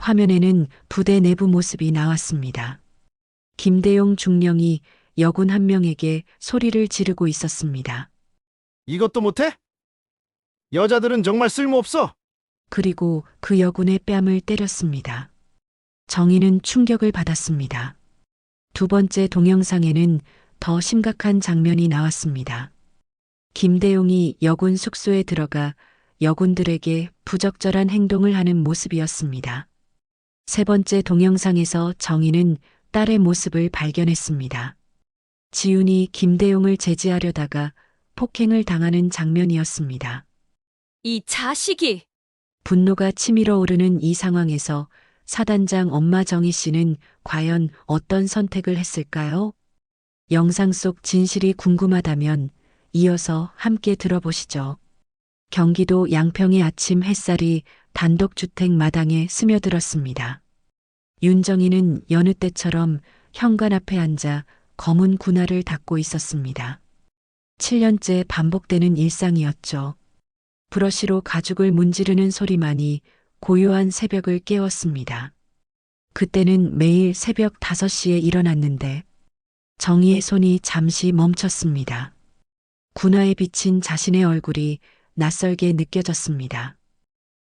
화면에는 부대 내부 모습이 나왔습니다. 김대용 중령이 여군 한 명에게 소리를 지르고 있었습니다. 이것도 못해? 여자들은 정말 쓸모없어. 그리고 그 여군의 뺨을 때렸습니다. 정의는 충격을 받았습니다. 두 번째 동영상에는 더 심각한 장면이 나왔습니다. 김대용이 여군 숙소에 들어가 여군들에게 부적절한 행동을 하는 모습이었습니다. 세 번째 동영상에서 정의는 딸의 모습을 발견했습니다. 지훈이 김대용을 제지하려다가 폭행을 당하는 장면이었습니다. 이 자식이! 분노가 치밀어 오르는 이 상황에서 사단장 엄마 정희 씨는 과연 어떤 선택을 했을까요? 영상 속 진실이 궁금하다면 이어서 함께 들어보시죠. 경기도 양평의 아침 햇살이 단독주택 마당에 스며들었습니다. 윤정이는 여느 때처럼 현관 앞에 앉아 검은 군화를 닦고 있었습니다. 7년째 반복되는 일상이었죠. 브러쉬로 가죽을 문지르는 소리만이 고요한 새벽을 깨웠습니다. 그때는 매일 새벽 5시에 일어났는데 정희의 손이 잠시 멈췄습니다. 군화에 비친 자신의 얼굴이 낯설게 느껴졌습니다.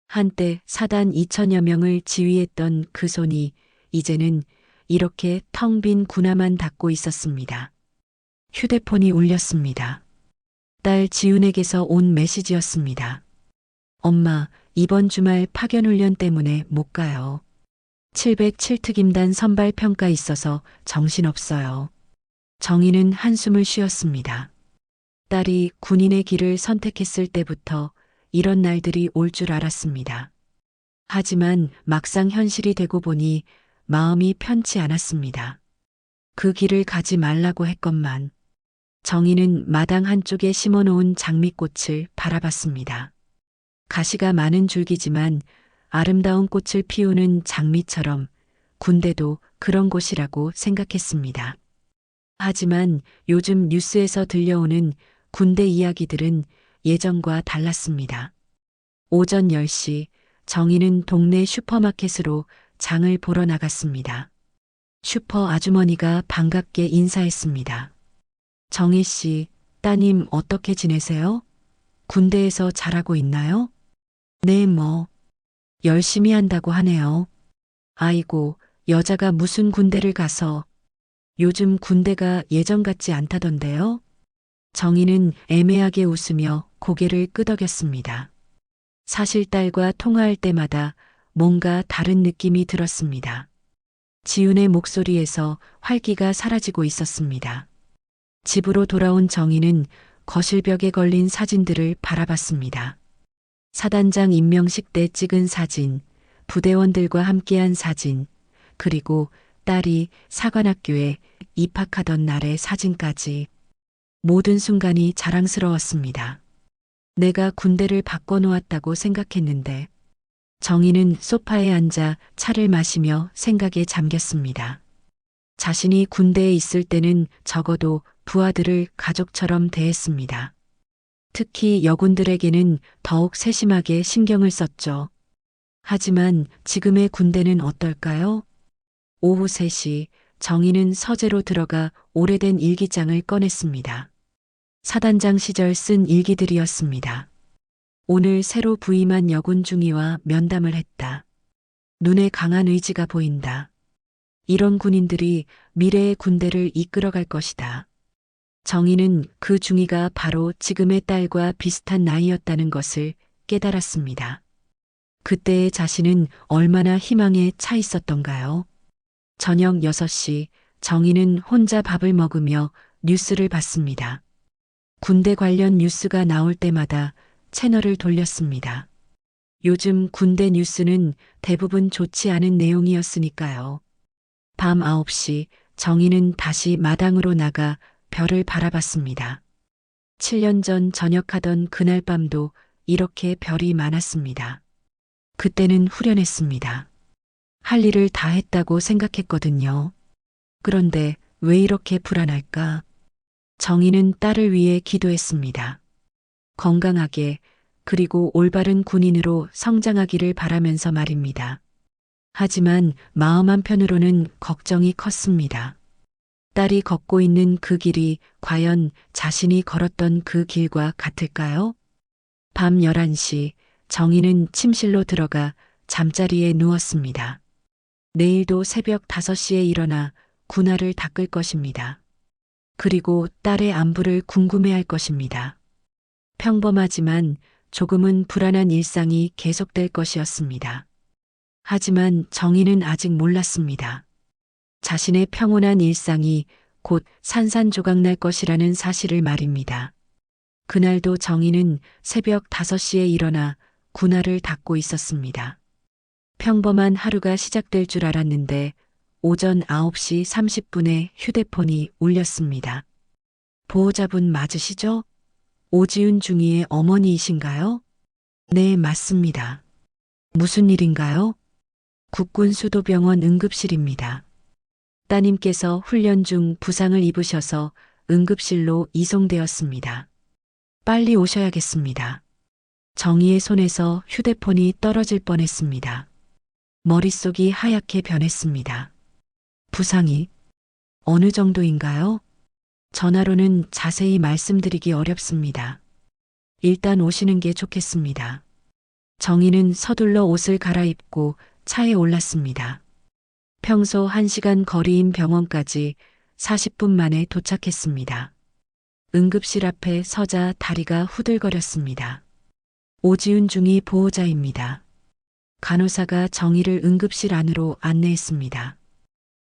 한때 사단 2천여 명을 지휘했던 그 손이 이제는 이렇게 텅 빈 군화만 닦고 있었습니다. 휴대폰이 울렸습니다. 딸 지훈에게서 온 메시지였습니다. 엄마, 이번 주말 파견훈련 때문에 못 가요. 707특임단 선발 평가 있어서 정신없어요. 정희는 한숨을 쉬었습니다. 딸이 군인의 길을 선택했을 때부터 이런 날들이 올 줄 알았습니다. 하지만 막상 현실이 되고 보니 마음이 편치 않았습니다. 그 길을 가지 말라고 했건만 정희는 마당 한쪽에 심어놓은 장미꽃을 바라봤습니다. 가시가 많은 줄기지만 아름다운 꽃을 피우는 장미처럼 군대도 그런 곳이라고 생각했습니다. 하지만 요즘 뉴스에서 들려오는 군대 이야기들은 예전과 달랐습니다. 오전 10시 정희는 동네 슈퍼마켓으로 장을 보러 나갔습니다. 슈퍼 아주머니가 반갑게 인사했습니다. 정희 씨, 따님 어떻게 지내세요? 군대에서 잘하고 있나요? 네, 열심히 한다고 하네요. 아이고, 여자가 무슨 군대를 가서 요즘 군대가 예전 같지 않다던데요? 정희는 애매하게 웃으며 고개를 끄덕였습니다. 사실 딸과 통화할 때마다 뭔가 다른 느낌이 들었습니다. 지훈의 목소리에서 활기가 사라지고 있었습니다. 집으로 돌아온 정희는 거실벽에 걸린 사진들을 바라봤습니다. 사단장 임명식 때 찍은 사진, 부대원들과 함께한 사진, 그리고 딸이 사관학교에 입학하던 날의 사진까지 모든 순간이 자랑스러웠습니다. 내가 군대를 바꿔놓았다고 생각했는데 정희는 소파에 앉아 차를 마시며 생각에 잠겼습니다. 자신이 군대에 있을 때는 적어도 부하들을 가족처럼 대했습니다. 특히 여군들에게는 더욱 세심하게 신경을 썼죠. 하지만 지금의 군대는 어떨까요? 오후 3시 정희는 서재로 들어가 오래된 일기장을 꺼냈습니다. 사단장 시절 쓴 일기들이었습니다. 오늘 새로 부임한 여군 중위와 면담을 했다. 눈에 강한 의지가 보인다. 이런 군인들이 미래의 군대를 이끌어갈 것이다. 정희는 그 중위가 바로 지금의 딸과 비슷한 나이였다는 것을 깨달았습니다. 그때의 자신은 얼마나 희망에 차 있었던가요? 저녁 6시 정희는 혼자 밥을 먹으며 뉴스를 봤습니다. 군대 관련 뉴스가 나올 때마다 채널을 돌렸습니다. 요즘 군대 뉴스는 대부분 좋지 않은 내용이었으니까요. 밤 9시 정희는 다시 마당으로 나가 별을 바라봤습니다. 7년 전 전역하던 그날 밤도 이렇게 별이 많았습니다. 그때는 후련했습니다. 할 일을 다 했다고 생각했거든요. 그런데 왜 이렇게 불안할까? 정희는 딸을 위해 기도했습니다. 건강하게 그리고 올바른 군인으로 성장하기를 바라면서 말입니다. 하지만 마음 한편으로는 걱정이 컸습니다. 딸이 걷고 있는 그 길이 과연 자신이 걸었던 그 길과 같을까요? 밤 11시 정희는 침실로 들어가 잠자리에 누웠습니다. 내일도 새벽 5시에 일어나 군화를 닦을 것입니다. 그리고 딸의 안부를 궁금해할 것입니다. 평범하지만 조금은 불안한 일상이 계속될 것이었습니다. 하지만 정희는 아직 몰랐습니다. 자신의 평온한 일상이 곧 산산조각 날 것이라는 사실을 말입니다. 그날도 정희는 새벽 5시에 일어나 군화를 닦고 있었습니다. 평범한 하루가 시작될 줄 알았는데 오전 9시 30분에 휴대폰이 울렸습니다. 보호자분 맞으시죠? 오지은 중이의 어머니이신가요? 네, 맞습니다. 무슨 일인가요? 국군수도병원 응급실입니다. 따님께서 훈련 중 부상을 입으셔서 응급실로 이송되었습니다. 빨리 오셔야겠습니다. 정희의 손에서 휴대폰이 떨어질 뻔했습니다. 머릿속이 하얗게 변했습니다. 부상이 어느 정도인가요? 전화로는 자세히 말씀드리기 어렵습니다. 일단 오시는 게 좋겠습니다. 정희는 서둘러 옷을 갈아입고 차에 올랐습니다. 평소 1시간 거리인 병원까지 40분 만에 도착했습니다. 응급실 앞에 서자 다리가 후들거렸습니다. 오지은 중이 보호자입니다. 간호사가 정희를 응급실 안으로 안내했습니다.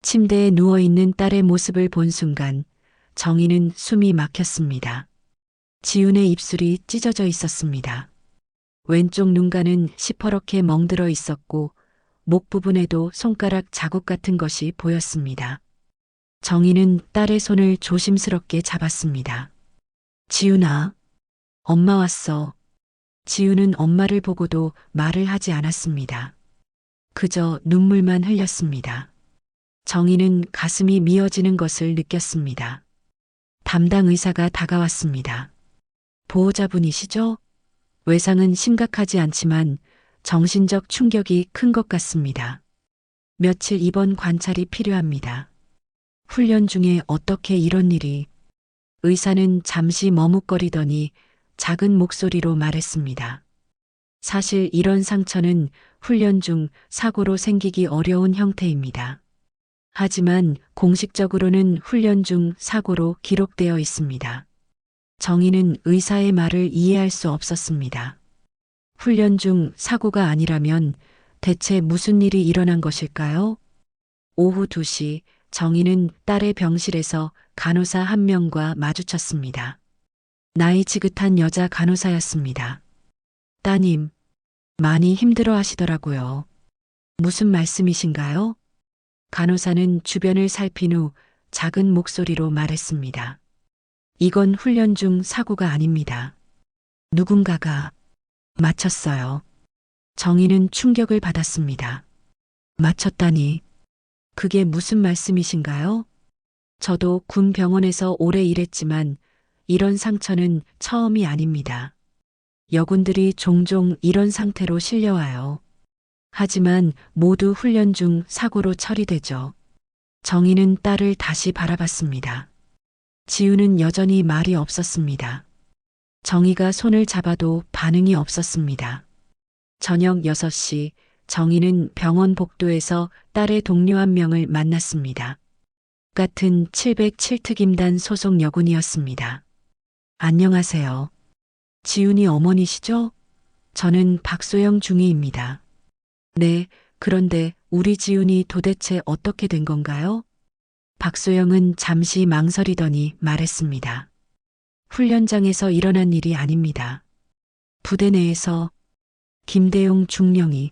침대에 누워있는 딸의 모습을 본 순간 정희는 숨이 막혔습니다. 지훈의 입술이 찢어져 있었습니다. 왼쪽 눈가는 시퍼렇게 멍들어 있었고 목 부분에도 손가락 자국 같은 것이 보였습니다. 정희는 딸의 손을 조심스럽게 잡았습니다. 지훈아, 엄마 왔어. 지훈은 엄마를 보고도 말을 하지 않았습니다. 그저 눈물만 흘렸습니다. 정희는 가슴이 미어지는 것을 느꼈습니다. 담당 의사가 다가왔습니다. 보호자분이시죠? 외상은 심각하지 않지만 정신적 충격이 큰 것 같습니다. 며칠 입원 관찰이 필요합니다. 훈련 중에 어떻게 이런 일이? 의사는 잠시 머뭇거리더니 작은 목소리로 말했습니다. 사실 이런 상처는 훈련 중 사고로 생기기 어려운 형태입니다. 하지만 공식적으로는 훈련 중 사고로 기록되어 있습니다. 정희는 의사의 말을 이해할 수 없었습니다. 훈련 중 사고가 아니라면 대체 무슨 일이 일어난 것일까요? 오후 2시 정희는 딸의 병실에서 간호사 한 명과 마주쳤습니다. 나이 지긋한 여자 간호사였습니다. 따님, 많이 힘들어 하시더라고요. 무슨 말씀이신가요? 간호사는 주변을 살핀 후 작은 목소리로 말했습니다. 이건 훈련 중 사고가 아닙니다. 누군가가 맞췄어요. 정희는 충격을 받았습니다. 맞췄다니, 그게 무슨 말씀이신가요? 저도 군 병원에서 오래 일했지만 이런 상처는 처음이 아닙니다. 여군들이 종종 이런 상태로 실려와요. 하지만 모두 훈련 중 사고로 처리되죠. 정희는 딸을 다시 바라봤습니다. 지우는 여전히 말이 없었습니다. 정희가 손을 잡아도 반응이 없었습니다. 저녁 6시 정희는 병원 복도에서 딸의 동료 한 명을 만났습니다. 같은 707특임단 소속 여군이었습니다. 안녕하세요. 지훈이 어머니시죠? 저는 박소영 중위입니다. 네, 그런데 우리 지훈이 도대체 어떻게 된 건가요? 박소영은 잠시 망설이더니 말했습니다. 훈련장에서 일어난 일이 아닙니다. 부대 내에서 김대용 중령이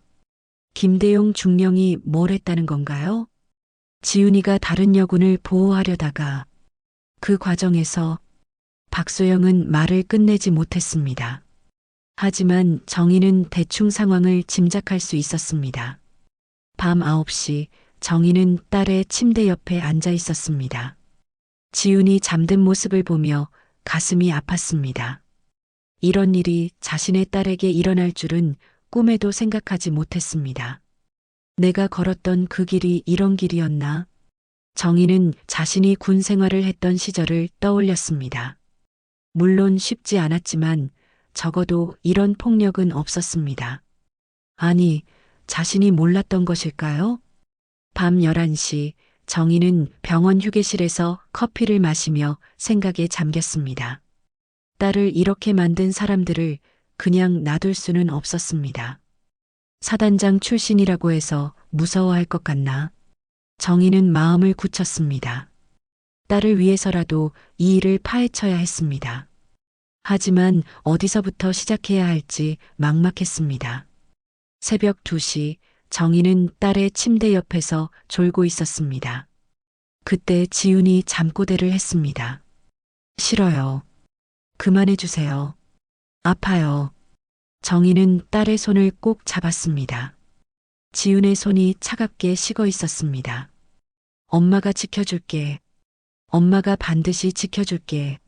뭘 했다는 건가요? 지훈이가 다른 여군을 보호하려다가 그 과정에서 박소영은 말을 끝내지 못했습니다. 하지만 정희는 대충 상황을 짐작할 수 있었습니다. 밤 9시 정희는 딸의 침대 옆에 앉아 있었습니다. 지훈이 잠든 모습을 보며 가슴이 아팠습니다. 이런 일이 자신의 딸에게 일어날 줄은 꿈에도 생각하지 못했습니다. 내가 걸었던 그 길이 이런 길이었나? 정희는 자신이 군 생활을 했던 시절을 떠올렸습니다. 물론 쉽지 않았지만 적어도 이런 폭력은 없었습니다. 아니, 자신이 몰랐던 것일까요? 밤 11시 정희는 병원 휴게실에서 커피를 마시며 생각에 잠겼습니다. 딸을 이렇게 만든 사람들을 그냥 놔둘 수는 없었습니다. 사단장 출신이라고 해서 무서워할 것 같나? 정희는 마음을 굳혔습니다. 딸을 위해서라도 이 일을 파헤쳐야 했습니다. 하지만 어디서부터 시작해야 할지 막막했습니다. 새벽 2시 정희는 딸의 침대 옆에서 졸고 있었습니다. 그때 지훈이 잠꼬대를 했습니다. 싫어요. 그만해주세요. 아파요. 정희는 딸의 손을 꼭 잡았습니다. 지훈의 손이 차갑게 식어 있었습니다. 엄마가 지켜줄게. 엄마가 반드시 지켜줄게.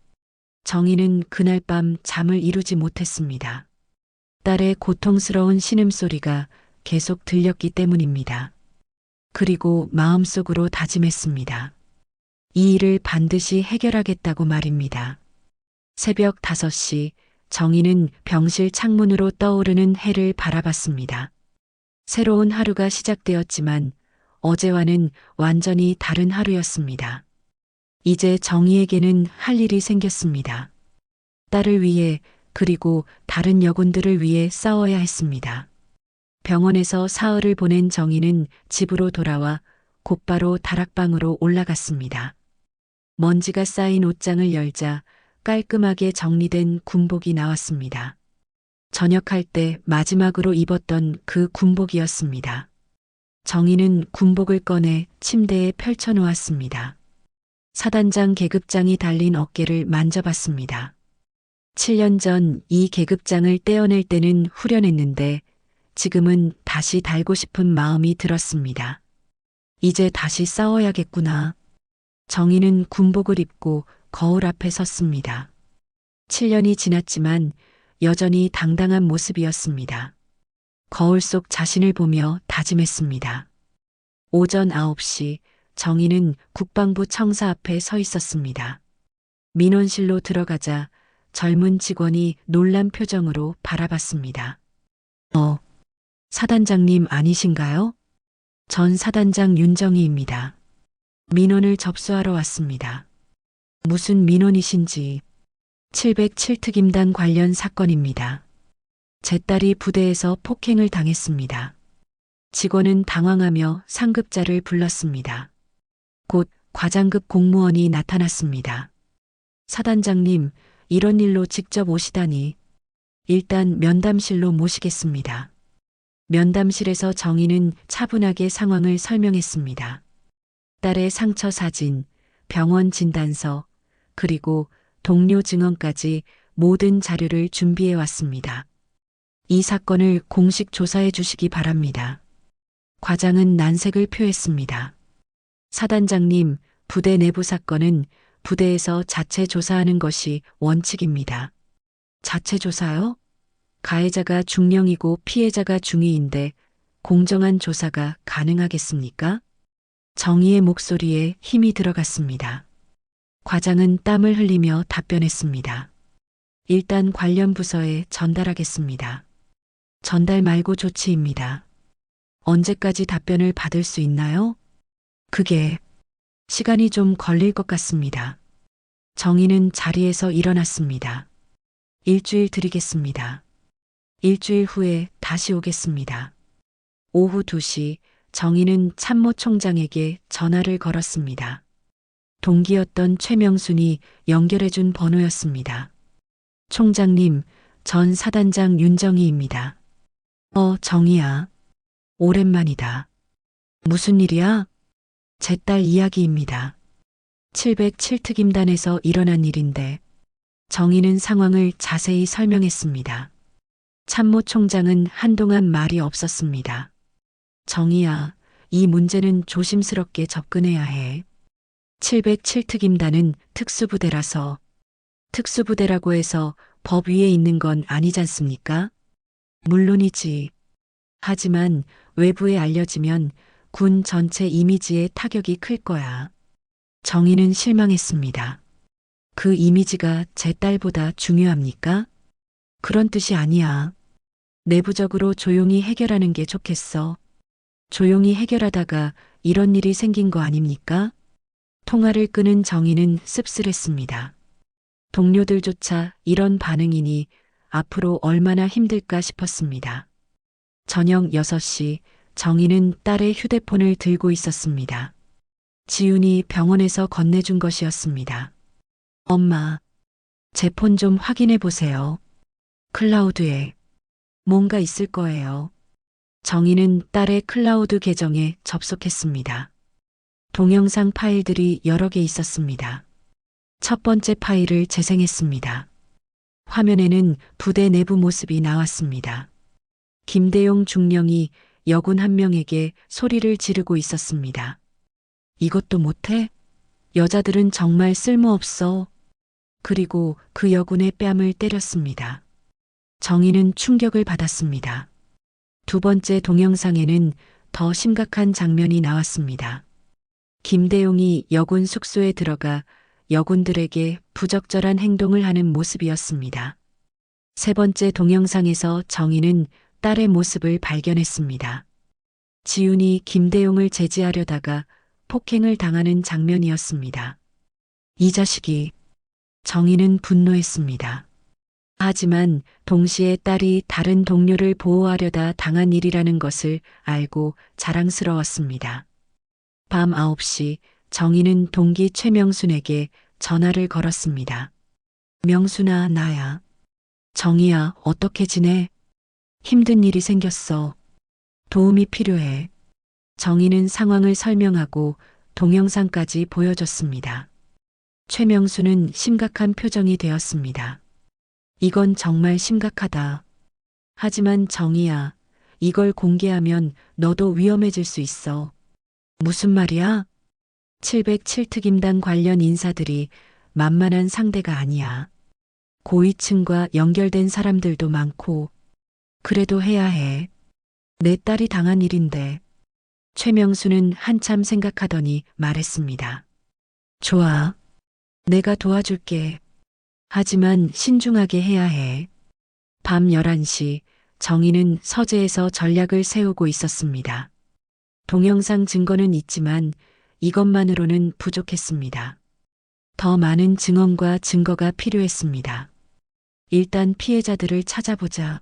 정희는 그날 밤 잠을 이루지 못했습니다. 딸의 고통스러운 신음소리가 계속 들렸기 때문입니다. 그리고 마음속으로 다짐했습니다. 이 일을 반드시 해결하겠다고 말입니다. 새벽 5시 정희는 병실 창문으로 떠오르는 해를 바라봤습니다. 새로운 하루가 시작되었지만 어제와는 완전히 다른 하루였습니다. 이제 정희에게는 할 일이 생겼습니다. 딸을 위해 그리고 다른 여군들을 위해 싸워야 했습니다. 병원에서 사흘을 보낸 정희는 집으로 돌아와 곧바로 다락방으로 올라갔습니다. 먼지가 쌓인 옷장을 열자 깔끔하게 정리된 군복이 나왔습니다. 전역할 때 마지막으로 입었던 그 군복이었습니다. 정희는 군복을 꺼내 침대에 펼쳐놓았습니다. 사단장 계급장이 달린 어깨를 만져봤습니다. 7년 전 이 계급장을 떼어낼 때는 후련했는데 지금은 다시 달고 싶은 마음이 들었습니다. 이제 다시 싸워야겠구나. 정희는 군복을 입고 거울 앞에 섰습니다. 7년이 지났지만 여전히 당당한 모습이었습니다. 거울 속 자신을 보며 다짐했습니다. 오전 9시 정희는 국방부 청사 앞에 서 있었습니다. 민원실로 들어가자 젊은 직원이 놀란 표정으로 바라봤습니다. 사단장님 아니신가요? 전 사단장 윤정희입니다. 민원을 접수하러 왔습니다. 무슨 민원이신지. 707특임단 관련 사건입니다. 제 딸이 부대에서 폭행을 당했습니다. 직원은 당황하며 상급자를 불렀습니다. 곧 과장급 공무원이 나타났습니다. 사단장님, 이런 일로 직접 오시다니. 일단 면담실로 모시겠습니다. 면담실에서 정희는 차분하게 상황을 설명했습니다. 딸의 상처 사진, 병원 진단서, 그리고 동료 증언까지 모든 자료를 준비해 왔습니다. 이 사건을 공식 조사해 주시기 바랍니다. 과장은 난색을 표했습니다. 사단장님, 부대 내부 사건은 부대에서 자체 조사하는 것이 원칙입니다. 자체 조사요? 가해자가 중령이고 피해자가 중위인데 공정한 조사가 가능하겠습니까? 정의의 목소리에 힘이 들어갔습니다. 과장은 땀을 흘리며 답변했습니다. 일단 관련 부서에 전달하겠습니다. 전달 말고 조치입니다. 언제까지 답변을 받을 수 있나요? 그게 시간이 좀 걸릴 것 같습니다. 정희는 자리에서 일어났습니다. 일주일 드리겠습니다. 일주일 후에 다시 오겠습니다. 오후 2시 정희는 참모총장에게 전화를 걸었습니다. 동기였던 최명순이 연결해준 번호였습니다. 총장님, 전 사단장 윤정희입니다. 정희야. 오랜만이다. 무슨 일이야? 제 딸 이야기입니다. 707특임단에서 일어난 일인데 정희는 상황을 자세히 설명했습니다. 참모총장은 한동안 말이 없었습니다. 정희야, 이 문제는 조심스럽게 접근해야 해. 707특임단은 특수부대라서 특수부대라고 해서 법 위에 있는 건 아니지 않습니까? 물론이지. 하지만 외부에 알려지면 군 전체 이미지에 타격이 클 거야. 정희는 실망했습니다. 그 이미지가 제 딸보다 중요합니까? 그런 뜻이 아니야. 내부적으로 조용히 해결하는 게 좋겠어. 조용히 해결하다가 이런 일이 생긴 거 아닙니까? 통화를 끊은 정희는 씁쓸했습니다. 동료들조차 이런 반응이니 앞으로 얼마나 힘들까 싶었습니다. 저녁 6시 정희는 딸의 휴대폰을 들고 있었습니다. 지훈이 병원에서 건네준 것이었습니다. 엄마, 제 폰 좀 확인해 보세요. 클라우드에 뭔가 있을 거예요. 정희는 딸의 클라우드 계정에 접속했습니다. 동영상 파일들이 여러 개 있었습니다. 첫 번째 파일을 재생했습니다. 화면에는 부대 내부 모습이 나왔습니다. 김대용 중령이 여군 한 명에게 소리를 지르고 있었습니다. 이것도 못해? 여자들은 정말 쓸모없어. 그리고 그 여군의 뺨을 때렸습니다. 정희는 충격을 받았습니다. 두 번째 동영상에는 더 심각한 장면이 나왔습니다. 김대용이 여군 숙소에 들어가 여군들에게 부적절한 행동을 하는 모습이었습니다. 세 번째 동영상에서 정희는 딸의 모습을 발견했습니다. 지훈이 김대용을 제지하려다가 폭행을 당하는 장면이었습니다. 이 자식이. 정희는 분노했습니다. 하지만 동시에 딸이 다른 동료를 보호하려다 당한 일이라는 것을 알고 자랑스러웠습니다. 밤 9시 정희는 동기 최명순에게 전화를 걸었습니다. 명순아, 나야. 정희야, 어떻게 지내? 힘든 일이 생겼어. 도움이 필요해. 정희는 상황을 설명하고 동영상까지 보여줬습니다. 최명수는 심각한 표정이 되었습니다. 이건 정말 심각하다. 하지만 정희야, 이걸 공개하면 너도 위험해질 수 있어. 무슨 말이야? 707특임단 관련 인사들이 만만한 상대가 아니야. 고위층과 연결된 사람들도 많고, 그래도 해야 해. 내 딸이 당한 일인데. 최명수는 한참 생각하더니 말했습니다. 좋아. 내가 도와줄게. 하지만 신중하게 해야 해. 밤 11시 정희는 서재에서 전략을 세우고 있었습니다. 동영상 증거는 있지만 이것만으로는 부족했습니다. 더 많은 증언과 증거가 필요했습니다. 일단 피해자들을 찾아보자.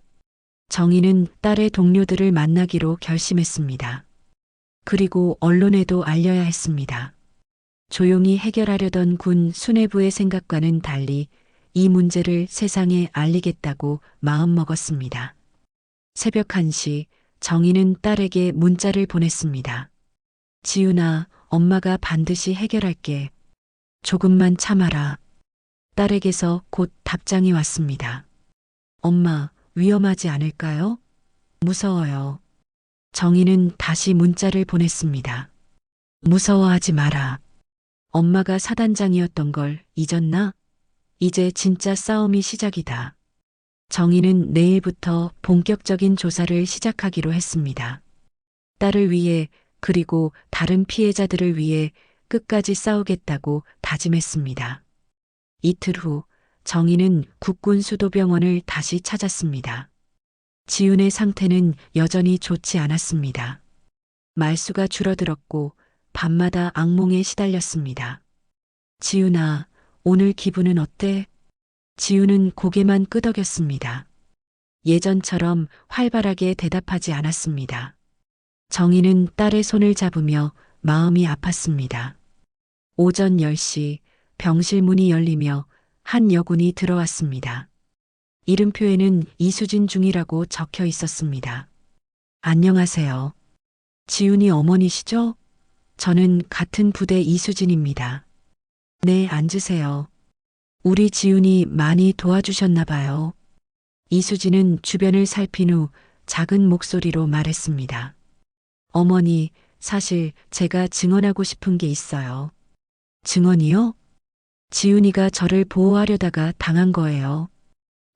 정희는 딸의 동료들을 만나기로 결심했습니다. 그리고 언론에도 알려야 했습니다. 조용히 해결하려던 군 수뇌부의 생각과는 달리 이 문제를 세상에 알리겠다고 마음먹었습니다. 새벽 1시 정희는 딸에게 문자를 보냈습니다. 지훈아, 엄마가 반드시 해결할게. 조금만 참아라. 딸에게서 곧 답장이 왔습니다. 엄마, 위험하지 않을까요? 무서워요. 정희는 다시 문자를 보냈습니다. 무서워하지 마라. 엄마가 사단장이었던 걸 잊었나? 이제 진짜 싸움이 시작이다. 정희는 내일부터 본격적인 조사를 시작하기로 했습니다. 딸을 위해 그리고 다른 피해자들을 위해 끝까지 싸우겠다고 다짐했습니다. 이틀 후 정희는 국군 수도병원을 다시 찾았습니다. 지훈의 상태는 여전히 좋지 않았습니다. 말수가 줄어들었고 밤마다 악몽에 시달렸습니다. 지훈아, 오늘 기분은 어때? 지훈은 고개만 끄덕였습니다. 예전처럼 활발하게 대답하지 않았습니다. 정희는 딸의 손을 잡으며 마음이 아팠습니다. 오전 10시 병실 문이 열리며 한 여군이 들어왔습니다. 이름표에는 이수진 중이라고 적혀 있었습니다. 안녕하세요. 지훈이 어머니시죠? 저는 같은 부대 이수진입니다. 네, 앉으세요. 우리 지훈이 많이 도와주셨나 봐요. 이수진은 주변을 살핀 후 작은 목소리로 말했습니다. 어머니, 사실 제가 증언하고 싶은 게 있어요. 증언이요? 지훈이가 저를 보호하려다가 당한 거예요.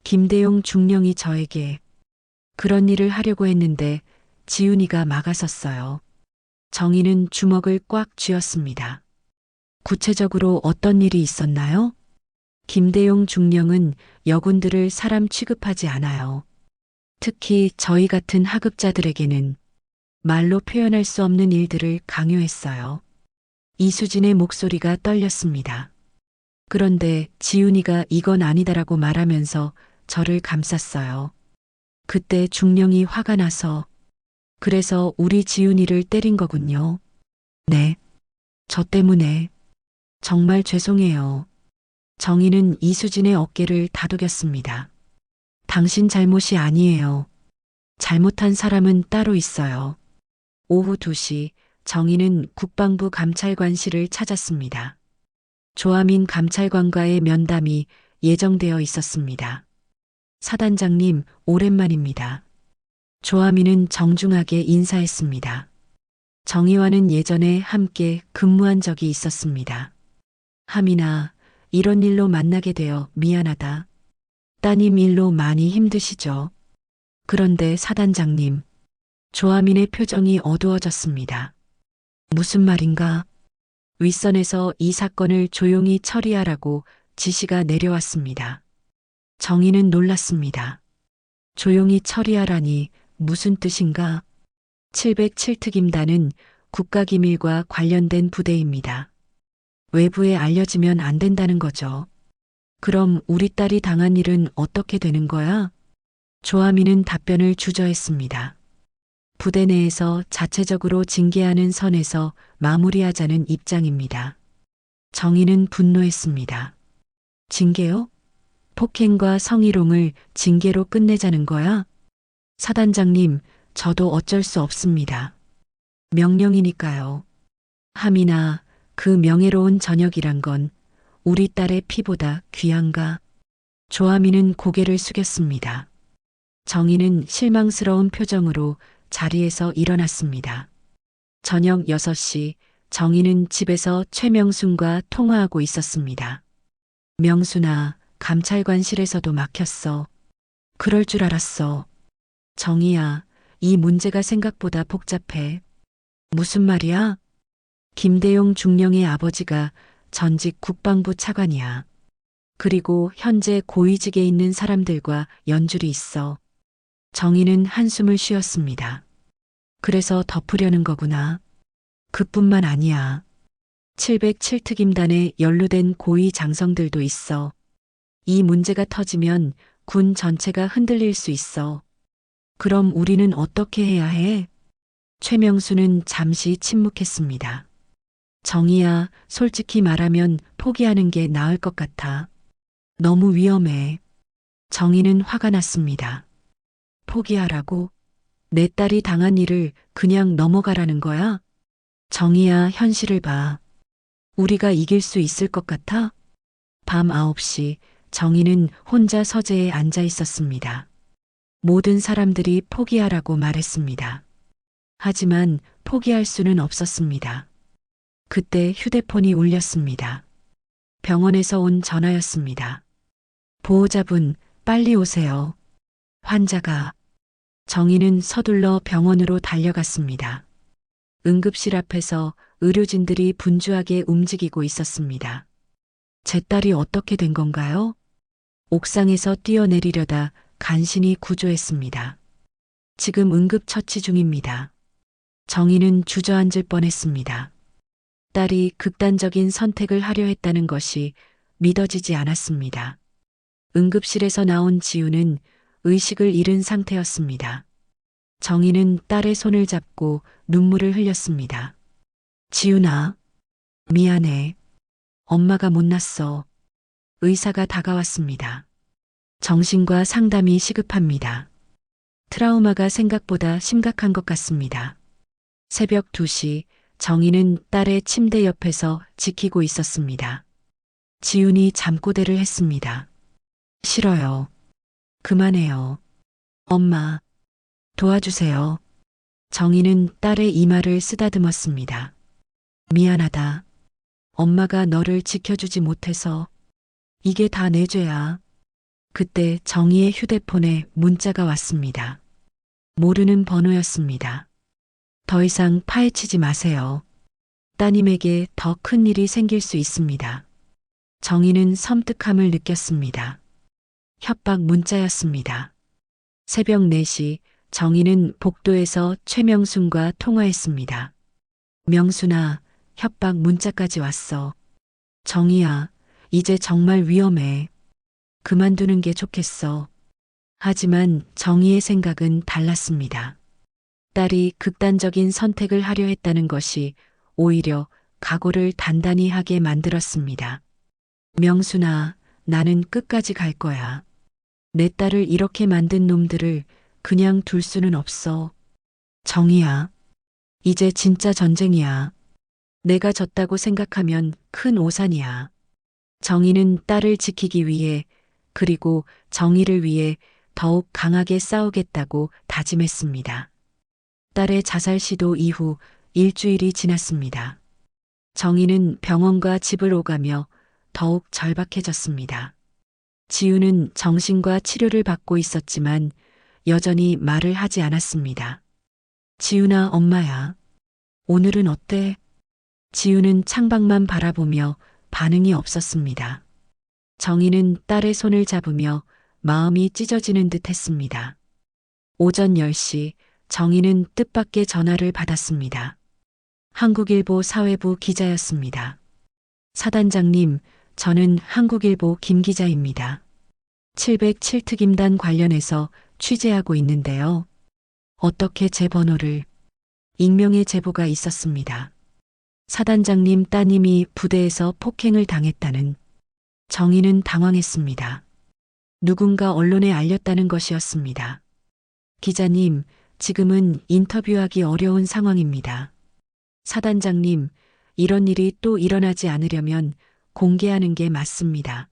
김대용 중령이 저에게 그런 일을 하려고 했는데 지훈이가 막아섰어요. 정희는 주먹을 꽉 쥐었습니다. 구체적으로 어떤 일이 있었나요? 김대용 중령은 여군들을 사람 취급하지 않아요. 특히 저희 같은 하급자들에게는 말로 표현할 수 없는 일들을 강요했어요. 이수진의 목소리가 떨렸습니다. 그런데 지훈이가 이건 아니다라고 말하면서 저를 감쌌어요. 그때 중령이 화가 나서 그래서 우리 지훈이를 때린 거군요. 네. 저 때문에 정말 죄송해요. 정희는 이수진의 어깨를 다독였습니다. 당신 잘못이 아니에요. 잘못한 사람은 따로 있어요. 오후 2시 정희는 국방부 감찰관실을 찾았습니다. 조아민 감찰관과의 면담이 예정되어 있었습니다. 사단장님, 오랜만입니다. 조아민은 정중하게 인사했습니다. 정희와는 예전에 함께 근무한 적이 있었습니다. 하민아, 이런 일로 만나게 되어 미안하다. 따님 일로 많이 힘드시죠? 그런데 사단장님, 조아민의 표정이 어두워졌습니다. 무슨 말인가? 윗선에서 이 사건을 조용히 처리하라고 지시가 내려왔습니다. 정희는 놀랐습니다. 조용히 처리하라니 무슨 뜻인가? 707특임단은 국가기밀과 관련된 부대입니다. 외부에 알려지면 안 된다는 거죠. 그럼 우리 딸이 당한 일은 어떻게 되는 거야? 조아민은 답변을 주저했습니다. 부대 내에서 자체적으로 징계하는 선에서 마무리하자는 입장입니다. 정희는 분노했습니다. 징계요? 폭행과 성희롱을 징계로 끝내자는 거야? 사단장님, 저도 어쩔 수 없습니다. 명령이니까요. 하민아, 그 명예로운 저녁이란 건 우리 딸의 피보다 귀한가? 조아민은 고개를 숙였습니다. 정희는 실망스러운 표정으로 자리에서 일어났습니다. 저녁 6시 정희는 집에서 최명순과 통화하고 있었습니다. 명순아, 감찰관실에서도 막혔어. 그럴 줄 알았어. 정희야, 이 문제가 생각보다 복잡해. 무슨 말이야? 김대용 중령의 아버지가 전직 국방부 차관이야. 그리고 현재 고위직에 있는 사람들과 연줄이 있어. 정희는 한숨을 쉬었습니다. 그래서 덮으려는 거구나. 그뿐만 아니야. 707특임단에 연루된 고위 장성들도 있어. 이 문제가 터지면 군 전체가 흔들릴 수 있어. 그럼 우리는 어떻게 해야 해? 최명수는 잠시 침묵했습니다. 정희야, 솔직히 말하면 포기하는 게 나을 것 같아. 너무 위험해. 정희는 화가 났습니다. 포기하라고? 내 딸이 당한 일을 그냥 넘어가라는 거야? 정희야, 현실을 봐. 우리가 이길 수 있을 것 같아? 밤 9시 정희는 혼자 서재에 앉아 있었습니다. 모든 사람들이 포기하라고 말했습니다. 하지만 포기할 수는 없었습니다. 그때 휴대폰이 울렸습니다. 병원에서 온 전화였습니다. 보호자분, 빨리 오세요. 환자가. 정희는 서둘러 병원으로 달려갔습니다. 응급실 앞에서 의료진들이 분주하게 움직이고 있었습니다. 제 딸이 어떻게 된 건가요? 옥상에서 뛰어내리려다 간신히 구조했습니다. 지금 응급처치 중입니다. 정희는 주저앉을 뻔했습니다. 딸이 극단적인 선택을 하려 했다는 것이 믿어지지 않았습니다. 응급실에서 나온 지우는 의식을 잃은 상태였습니다. 정희는 딸의 손을 잡고 눈물을 흘렸습니다. 지훈아, 미안해. 엄마가 못났어. 의사가 다가왔습니다. 정신과 상담이 시급합니다. 트라우마가 생각보다 심각한 것 같습니다. 새벽 2시 정희는 딸의 침대 옆에서 지키고 있었습니다. 지훈이 잠꼬대를 했습니다. 싫어요. 그만해요. 엄마, 도와주세요. 정희는 딸의 이마를 쓰다듬었습니다. 미안하다. 엄마가 너를 지켜주지 못해서. 이게 다 내 죄야. 그때 정희의 휴대폰에 문자가 왔습니다. 모르는 번호였습니다. 더 이상 파헤치지 마세요. 따님에게 더 큰 일이 생길 수 있습니다. 정희는 섬뜩함을 느꼈습니다. 협박 문자였습니다. 새벽 4시 정희는 복도에서 최명순과 통화했습니다. 명순아, 협박 문자까지 왔어. 정희야, 이제 정말 위험해. 그만두는 게 좋겠어. 하지만 정희의 생각은 달랐습니다. 딸이 극단적인 선택을 하려 했다는 것이 오히려 각오를 단단히 하게 만들었습니다. 명순아, 나는 끝까지 갈 거야. 내 딸을 이렇게 만든 놈들을 그냥 둘 수는 없어. 정희야, 이제 진짜 전쟁이야. 내가 졌다고 생각하면 큰 오산이야. 정희는 딸을 지키기 위해 그리고 정희를 위해 더욱 강하게 싸우겠다고 다짐했습니다. 딸의 자살 시도 이후 일주일이 지났습니다. 정희는 병원과 집을 오가며 더욱 절박해졌습니다. 지우는 정신과 치료를 받고 있었지만 여전히 말을 하지 않았습니다. 지우나 엄마야, 오늘은 어때? 지우는 창밖만 바라보며 반응이 없었습니다. 정희는 딸의 손을 잡으며 마음이 찢어지는 듯 했습니다. 오전 10시 정희는 뜻밖의 전화를 받았습니다. 한국일보 사회부 기자였습니다. 사단장님, 저는 한국일보 김 기자입니다. 707특임단 관련해서 취재하고 있는데요. 어떻게 제 번호를? 익명의 제보가 있었습니다. 사단장님 따님이 부대에서 폭행을 당했다는. 정희는 당황했습니다. 누군가 언론에 알렸다는 것이었습니다. 기자님, 지금은 인터뷰하기 어려운 상황입니다. 사단장님, 이런 일이 또 일어나지 않으려면 공개하는 게 맞습니다.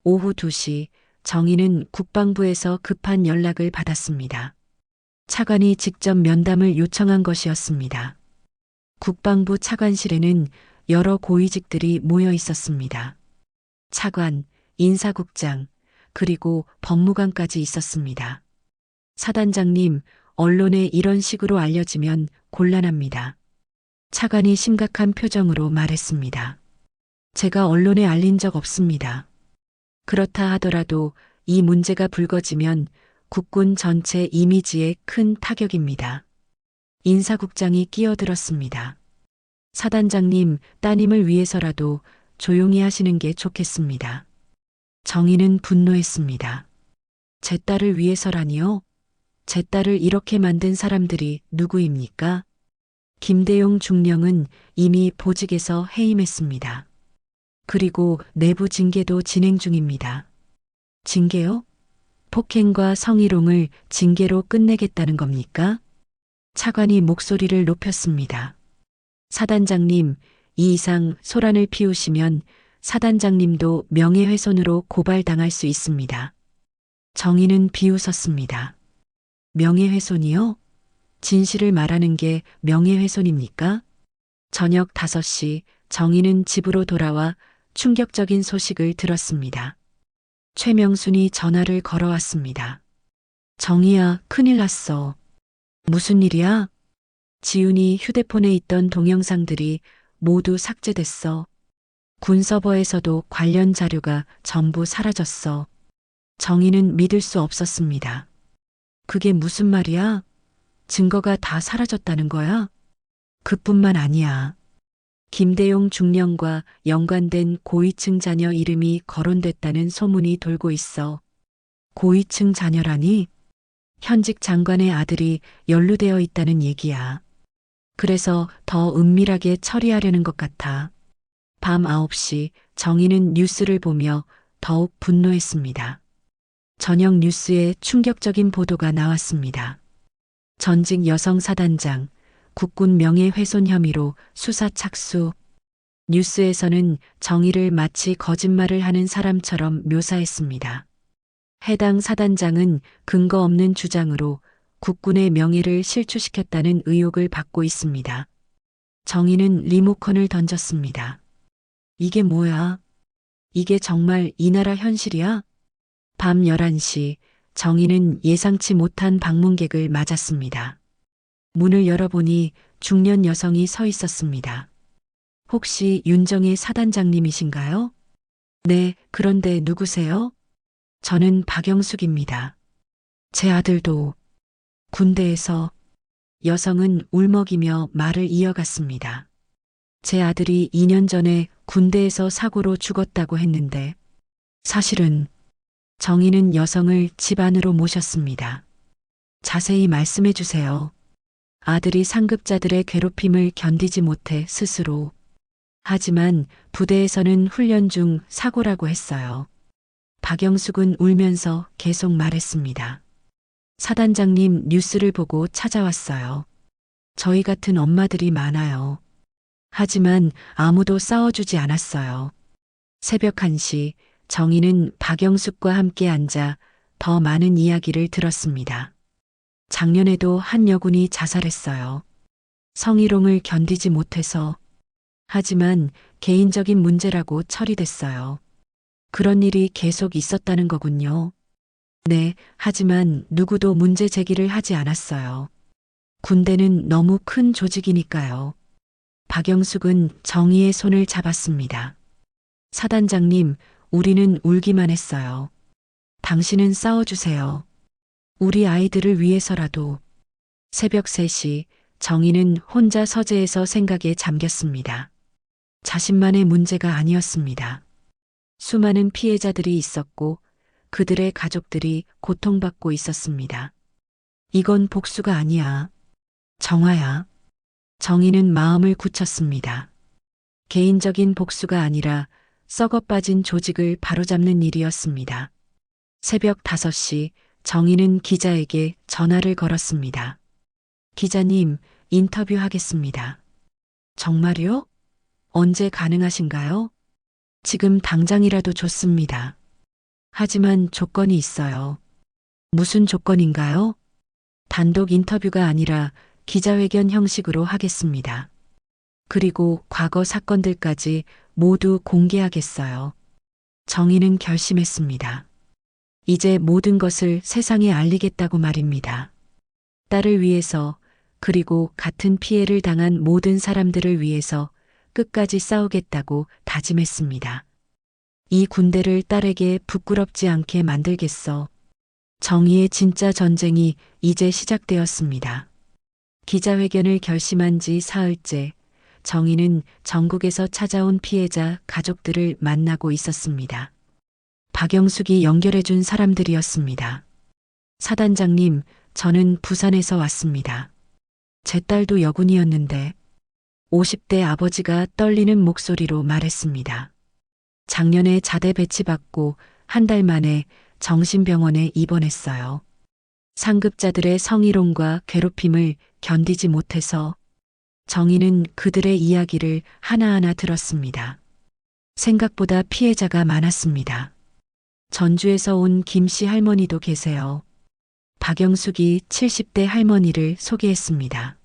오후 2시 정희는 국방부에서 급한 연락을 받았습니다. 차관이 직접 면담을 요청한 것이었습니다. 국방부 차관실에는 여러 고위직들이 모여 있었습니다. 차관, 인사국장, 그리고 법무관까지 있었습니다. 사단장님, 언론에 이런 식으로 알려지면 곤란합니다. 차관이 심각한 표정으로 말했습니다. 제가 언론에 알린 적 없습니다. 그렇다 하더라도 이 문제가 불거지면 국군 전체 이미지에 큰 타격입니다. 인사국장이 끼어들었습니다. 사단장님, 따님을 위해서라도 조용히 하시는 게 좋겠습니다. 정희는 분노했습니다. 제 딸을 위해서라니요? 제 딸을 이렇게 만든 사람들이 누구입니까? 김대용 중령은 이미 보직에서 해임했습니다. 그리고 내부 징계도 진행 중입니다. 징계요? 폭행과 성희롱을 징계로 끝내겠다는 겁니까? 차관이 목소리를 높였습니다. 사단장님, 이 이상 소란을 피우시면 사단장님도 명예훼손으로 고발당할 수 있습니다. 정희는 비웃었습니다. 명예훼손이요? 진실을 말하는 게 명예훼손입니까? 저녁 5시 정희는 집으로 돌아와 충격적인 소식을 들었습니다. 최명순이 전화를 걸어왔습니다. 정희야, 큰일 났어. 무슨 일이야? 지훈이 휴대폰에 있던 동영상들이 모두 삭제됐어. 군 서버에서도 관련 자료가 전부 사라졌어. 정희는 믿을 수 없었습니다. 그게 무슨 말이야? 증거가 다 사라졌다는 거야? 그뿐만 아니야. 김대용 중령과 연관된 고위층 자녀 이름이 거론됐다는 소문이 돌고 있어. 고위층 자녀라니? 현직 장관의 아들이 연루되어 있다는 얘기야. 그래서 더 은밀하게 처리하려는 것 같아. 밤 9시 정희는 뉴스를 보며 더욱 분노했습니다. 저녁 뉴스에 충격적인 보도가 나왔습니다. 전직 여성 사단장, 국군 명예훼손 혐의로 수사 착수. 뉴스에서는 정희를 마치 거짓말을 하는 사람처럼 묘사했습니다. 해당 사단장은 근거 없는 주장으로 국군의 명예를 실추시켰다는 의혹을 받고 있습니다. 정희는 리모컨을 던졌습니다. 이게 뭐야? 이게 정말 이 나라 현실이야? 밤 11시 정희는 예상치 못한 방문객을 맞았습니다. 문을 열어보니 중년 여성이 서 있었습니다. 혹시 윤정의 사단장님이신가요? 네, 그런데 누구세요? 저는 박영숙입니다. 제 아들도 군대에서. 여성은 울먹이며 말을 이어갔습니다. 제 아들이 2년 전에 군대에서 사고로 죽었다고 했는데 사실은. 정희는 여성을 집 안으로 모셨습니다. 자세히 말씀해 주세요. 아들이 상급자들의 괴롭힘을 견디지 못해 스스로. 하지만 부대에서는 훈련 중 사고라고 했어요. 박영숙은 울면서 계속 말했습니다. 사단장님 뉴스를 보고 찾아왔어요. 저희 같은 엄마들이 많아요. 하지만 아무도 싸워주지 않았어요. 새벽 1시 정희는 박영숙과 함께 앉아 더 많은 이야기를 들었습니다. 작년에도 한 여군이 자살했어요. 성희롱을 견디지 못해서. 하지만 개인적인 문제라고 처리됐어요. 그런 일이 계속 있었다는 거군요. 네, 하지만 누구도 문제 제기를 하지 않았어요. 군대는 너무 큰 조직이니까요. 박영숙은 정희의 손을 잡았습니다. 사단장님, 우리는 울기만 했어요. 당신은 싸워주세요. 우리 아이들을 위해서라도. 새벽 3시 정희는 혼자 서재에서 생각에 잠겼습니다. 자신만의 문제가 아니었습니다. 수많은 피해자들이 있었고 그들의 가족들이 고통받고 있었습니다. 이건 복수가 아니야. 정화야. 정희는 마음을 굳혔습니다. 개인적인 복수가 아니라 썩어빠진 조직을 바로잡는 일이었습니다. 새벽 5시 정희는 기자에게 전화를 걸었습니다. 기자님, 인터뷰하겠습니다. 정말요? 언제 가능하신가요? 지금 당장이라도 좋습니다. 하지만 조건이 있어요. 무슨 조건인가요? 단독 인터뷰가 아니라 기자회견 형식으로 하겠습니다. 그리고 과거 사건들까지 모두 공개하겠어요. 정희는 결심했습니다. 이제 모든 것을 세상에 알리겠다고 말입니다. 딸을 위해서, 그리고 같은 피해를 당한 모든 사람들을 위해서 끝까지 싸우겠다고 다짐했습니다. 이 군대를 딸에게 부끄럽지 않게 만들겠어. 정의의 진짜 전쟁이 이제 시작되었습니다. 기자회견을 결심한 지 사흘째, 정의는 전국에서 찾아온 피해자 가족들을 만나고 있었습니다. 박영숙이 연결해준 사람들이었습니다. 사단장님, 저는 부산에서 왔습니다. 제 딸도 여군이었는데 50대 아버지가 떨리는 목소리로 말했습니다. 작년에 자대 배치받고 한 달 만에 정신병원에 입원했어요. 상급자들의 성희롱과 괴롭힘을 견디지 못해서. 정희는 그들의 이야기를 하나하나 들었습니다. 생각보다 피해자가 많았습니다. 전주에서 온 김씨 할머니도 계세요. 박영숙이 70대 할머니를 소개했습니다.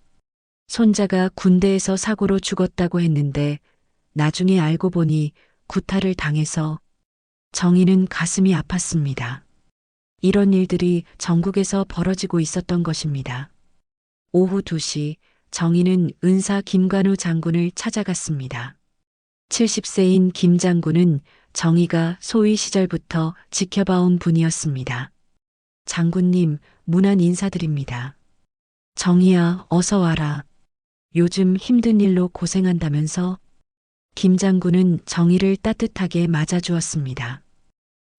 손자가 군대에서 사고로 죽었다고 했는데 나중에 알고 보니 구타를 당해서. 정희는 가슴이 아팠습니다. 이런 일들이 전국에서 벌어지고 있었던 것입니다. 오후 2시 정희는 은사 김관우 장군을 찾아갔습니다. 70세인 김 장군은 정희가 소위 시절부터 지켜봐온 분이었습니다. 장군님, 문안 인사드립니다. 정희야, 어서 와라. 요즘 힘든 일로 고생한다면서? 김 장군은 정희를 따뜻하게 맞아주었습니다.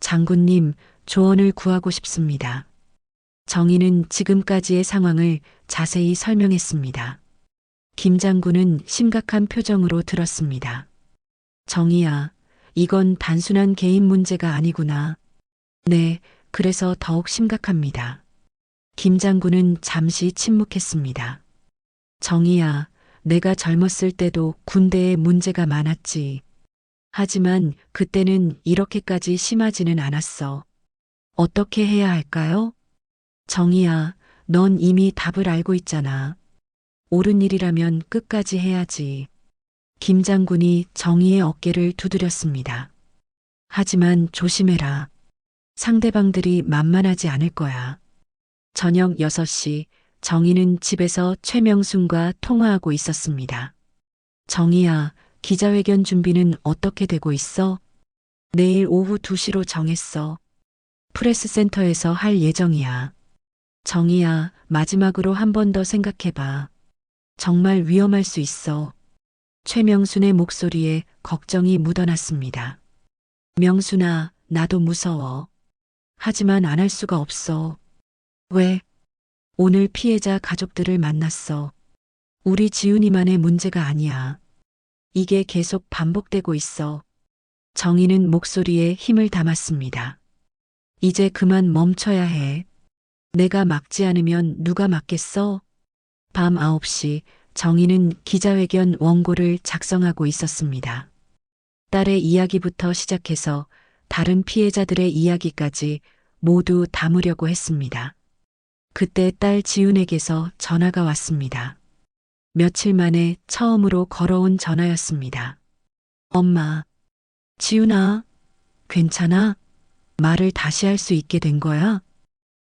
장군님, 조언을 구하고 싶습니다. 정희는 지금까지의 상황을 자세히 설명했습니다. 김 장군은 심각한 표정으로 들었습니다. 정희야, 이건 단순한 개인 문제가 아니구나. 네, 그래서 더욱 심각합니다. 김 장군은 잠시 침묵했습니다. 정희야, 내가 젊었을 때도 군대에 문제가 많았지. 하지만 그때는 이렇게까지 심하지는 않았어. 어떻게 해야 할까요? 정희야, 넌 이미 답을 알고 있잖아. 옳은 일이라면 끝까지 해야지. 김 장군이 정희의 어깨를 두드렸습니다. 하지만 조심해라. 상대방들이 만만하지 않을 거야. 저녁 6시 정희는 집에서 최명순과 통화하고 있었습니다. 정희야, 기자회견 준비는 어떻게 되고 있어? 내일 오후 2시로 정했어. 프레스센터에서 할 예정이야. 정희야, 마지막으로 한 번 더 생각해봐. 정말 위험할 수 있어. 최명순의 목소리에 걱정이 묻어났습니다. 명순아, 나도 무서워. 하지만 안 할 수가 없어. 왜? 오늘 피해자 가족들을 만났어. 우리 지훈이만의 문제가 아니야. 이게 계속 반복되고 있어. 정희는 목소리에 힘을 담았습니다. 이제 그만 멈춰야 해. 내가 막지 않으면 누가 막겠어? 밤 9시 정희는 기자회견 원고를 작성하고 있었습니다. 딸의 이야기부터 시작해서 다른 피해자들의 이야기까지 모두 담으려고 했습니다. 그때 딸 지훈에게서 전화가 왔습니다. 며칠 만에 처음으로 걸어온 전화였습니다. 엄마, 지훈아, 괜찮아? 말을 다시 할 수 있게 된 거야?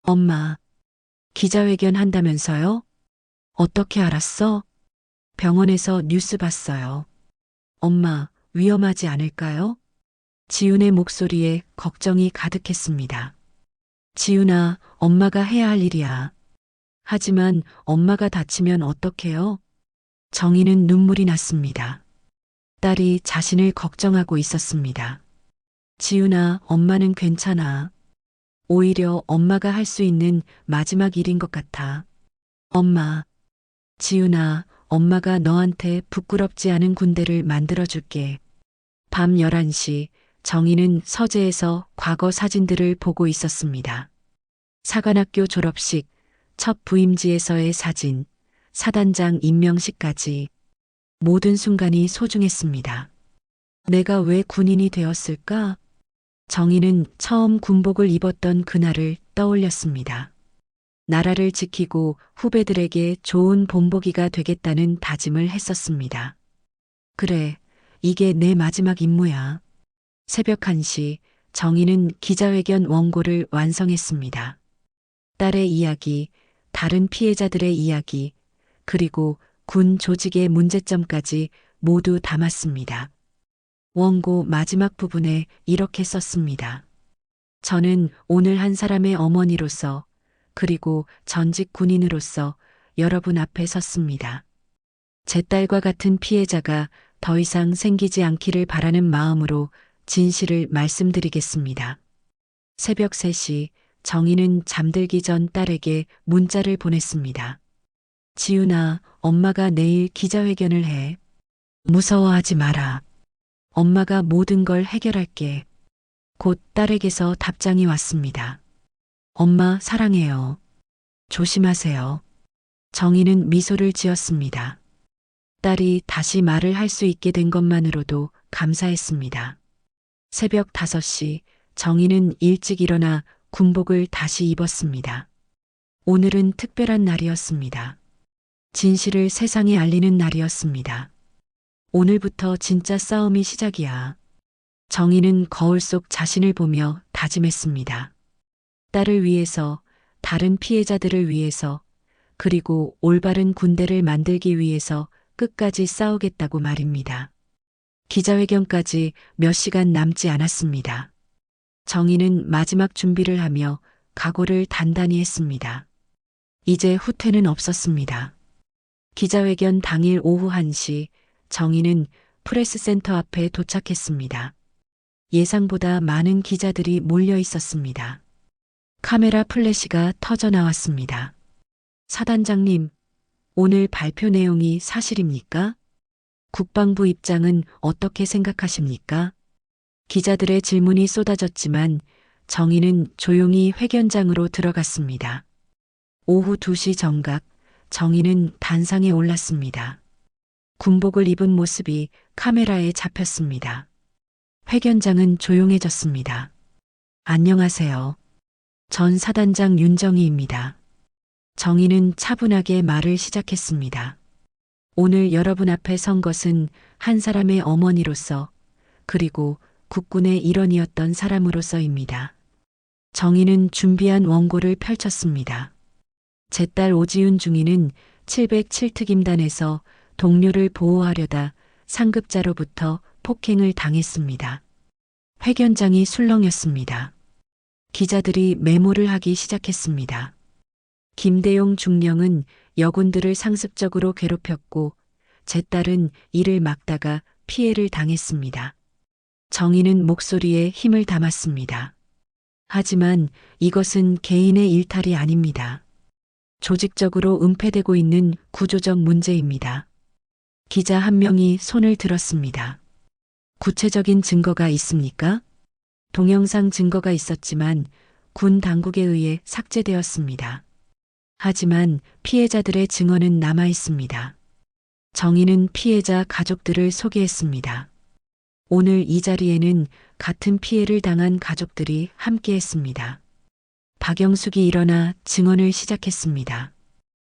엄마, 기자회견 한다면서요? 어떻게 알았어? 병원에서 뉴스 봤어요. 엄마, 위험하지 않을까요? 지훈의 목소리에 걱정이 가득했습니다. 지훈아, 엄마가 해야 할 일이야. 하지만 엄마가 다치면 어떡해요? 정희는 눈물이 났습니다. 딸이 자신을 걱정하고 있었습니다. 지훈아, 엄마는 괜찮아. 오히려 엄마가 할 수 있는 마지막 일인 것 같아. 엄마, 지훈아, 엄마가 너한테 부끄럽지 않은 군대를 만들어줄게. 밤 11시 정희는 서재에서 과거 사진들을 보고 있었습니다. 사관학교 졸업식, 첫 부임지에서의 사진, 사단장 임명식까지 모든 순간이 소중했습니다. 내가 왜 군인이 되었을까? 정희는 처음 군복을 입었던 그날을 떠올렸습니다. 나라를 지키고 후배들에게 좋은 본보기가 되겠다는 다짐을 했었습니다. 그래, 이게 내 마지막 임무야. 새벽 1시 정희는 기자회견 원고를 완성했습니다. 딸의 이야기, 다른 피해자들의 이야기, 그리고 군 조직의 문제점까지 모두 담았습니다. 원고 마지막 부분에 이렇게 썼습니다. 저는 오늘 한 사람의 어머니로서 그리고 전직 군인으로서 여러분 앞에 섰습니다. 제 딸과 같은 피해자가 더 이상 생기지 않기를 바라는 마음으로 진실을 말씀드리겠습니다. 새벽 3시 정희는 잠들기 전 딸에게 문자를 보냈습니다. 지훈아, 엄마가 내일 기자회견을 해. 무서워하지 마라. 엄마가 모든 걸 해결할게. 곧 딸에게서 답장이 왔습니다. 엄마 사랑해요. 조심하세요. 정희는 미소를 지었습니다. 딸이 다시 말을 할 수 있게 된 것만으로도 감사했습니다. 새벽 5시 정희는 일찍 일어나 군복을 다시 입었습니다. 오늘은 특별한 날이었습니다. 진실을 세상에 알리는 날이었습니다. 오늘부터 진짜 싸움이 시작이야. 정희는 거울 속 자신을 보며 다짐했습니다. 딸을 위해서, 다른 피해자들을 위해서, 그리고 올바른 군대를 만들기 위해서 끝까지 싸우겠다고 말입니다. 기자회견까지 몇 시간 남지 않았습니다. 정희는 마지막 준비를 하며 각오를 단단히 했습니다. 이제 후퇴는 없었습니다. 기자회견 당일 오후 1시 정희는 프레스센터 앞에 도착했습니다. 예상보다 많은 기자들이 몰려 있었습니다. 카메라 플래시가 터져 나왔습니다. 사단장님, 오늘 발표 내용이 사실입니까? 국방부 입장은 어떻게 생각하십니까? 기자들의 질문이 쏟아졌지만 정희는 조용히 회견장으로 들어갔습니다. 오후 2시 정각, 정희는 단상에 올랐습니다. 군복을 입은 모습이 카메라에 잡혔습니다. 회견장은 조용해졌습니다. 안녕하세요. 전 사단장 윤정희입니다. 정희는 차분하게 말을 시작했습니다. 오늘 여러분 앞에 선 것은 한 사람의 어머니로서 그리고 국군의 일원이었던 사람으로서입니다. 정희는 준비한 원고를 펼쳤습니다. 제 딸 오지윤 중위는 707특임단에서 동료를 보호하려다 상급자로부터 폭행을 당했습니다. 회견장이 술렁였습니다. 기자들이 메모를 하기 시작했습니다. 김대용 중령은 여군들을 상습적으로 괴롭혔고 제 딸은 이를 막다가 피해를 당했습니다. 정희는 목소리에 힘을 담았습니다. 하지만 이것은 개인의 일탈이 아닙니다. 조직적으로 은폐되고 있는 구조적 문제입니다. 기자 한 명이 손을 들었습니다. 구체적인 증거가 있습니까? 동영상 증거가 있었지만 군 당국에 의해 삭제되었습니다. 하지만 피해자들의 증언은 남아 있습니다. 정희는 피해자 가족들을 소개했습니다. 오늘 이 자리에는 같은 피해를 당한 가족들이 함께했습니다. 박영숙이 일어나 증언을 시작했습니다.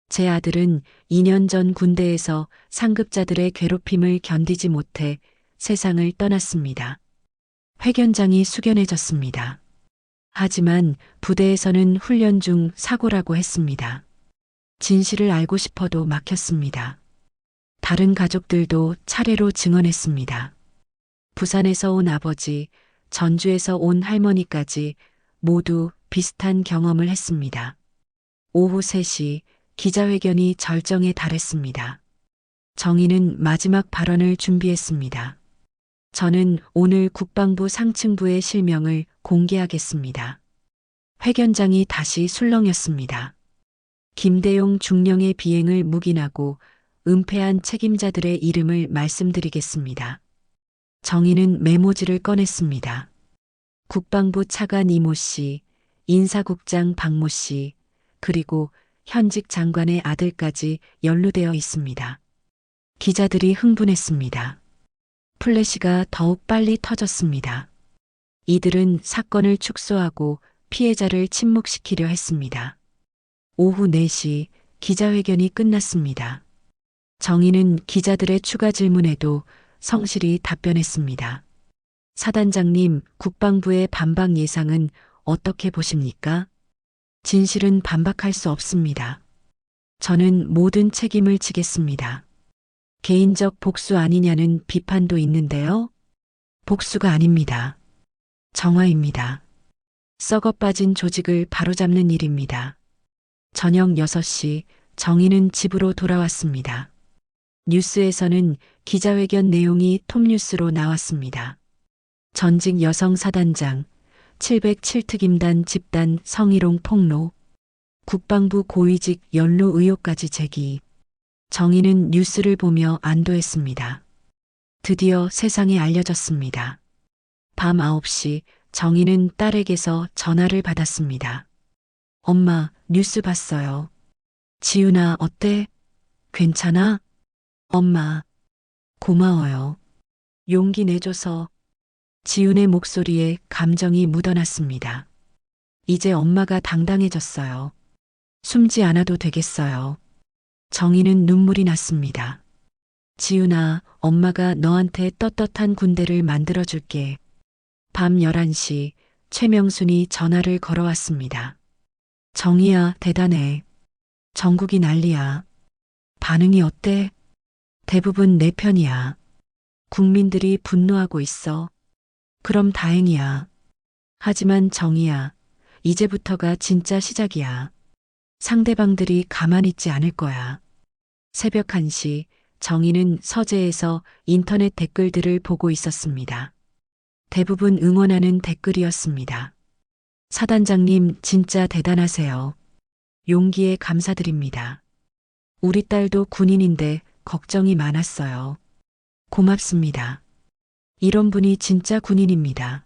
제 아들은 2년 전 군대에서 상급자들의 괴롭힘을 견디지 못해 세상을 떠났습니다. 회견장이 숙연해졌습니다. 하지만 부대에서는 훈련 중 사고라고 했습니다. 진실을 알고 싶어도 막혔습니다. 다른 가족들도 차례로 증언했습니다. 부산에서 온 아버지, 전주에서 온 할머니까지 모두 비슷한 경험을 했습니다. 오후 3시 기자회견이 절정에 달했습니다. 정희는 마지막 발언을 준비했습니다. 저는 오늘 국방부 상층부의 실명을 공개하겠습니다. 회견장이 다시 술렁였습니다. 김대용 중령의 비행을 묵인하고 은폐한 책임자들의 이름을 말씀드리겠습니다. 정희는 메모지를 꺼냈습니다. 국방부 차관 이모 씨, 인사국장 박모 씨, 그리고 현직 장관의 아들까지 연루되어 있습니다. 기자들이 흥분했습니다. 플래시가 더욱 빨리 터졌습니다. 이들은 사건을 축소하고 피해자를 침묵시키려 했습니다. 오후 4시 기자회견이 끝났습니다. 정희는 기자들의 추가 질문에도 성실히 답변했습니다. 사단장님, 국방부의 반박 예상은 어떻게 보십니까? 진실은 반박할 수 없습니다. 저는 모든 책임을 지겠습니다. 개인적 복수 아니냐는 비판도 있는데요. 복수가 아닙니다. 정화입니다. 썩어 빠진 조직을 바로잡는 일입니다. 저녁 6시 정희는 집으로 돌아왔습니다. 뉴스에서는 기자회견 내용이 톱뉴스로 나왔습니다. 전직 여성 사단장, 707특임단 집단 성희롱 폭로, 국방부 고위직 연루 의혹까지 제기. 정희는 뉴스를 보며 안도했습니다. 드디어 세상에 알려졌습니다. 밤 9시 정희는 딸에게서 전화를 받았습니다. 엄마, 뉴스 봤어요. 지윤아, 어때? 괜찮아? 엄마, 고마워요. 용기 내줘서. 지윤의 목소리에 감정이 묻어났습니다. 이제 엄마가 당당해졌어요. 숨지 않아도 되겠어요. 정희는 눈물이 났습니다. 지윤아, 엄마가 너한테 떳떳한 군대를 만들어줄게. 밤 11시 최명순이 전화를 걸어왔습니다. 정희야, 대단해. 전국이 난리야. 반응이 어때? 대부분 내 편이야. 국민들이 분노하고 있어. 그럼 다행이야. 하지만 정희야, 이제부터가 진짜 시작이야. 상대방들이 가만히 있지 않을 거야. 새벽 1시 정희는 서재에서 인터넷 댓글들을 보고 있었습니다. 대부분 응원하는 댓글이었습니다. 사단장님, 진짜 대단하세요. 용기에 감사드립니다. 우리 딸도 군인인데 걱정이 많았어요. 고맙습니다. 이런 분이 진짜 군인입니다.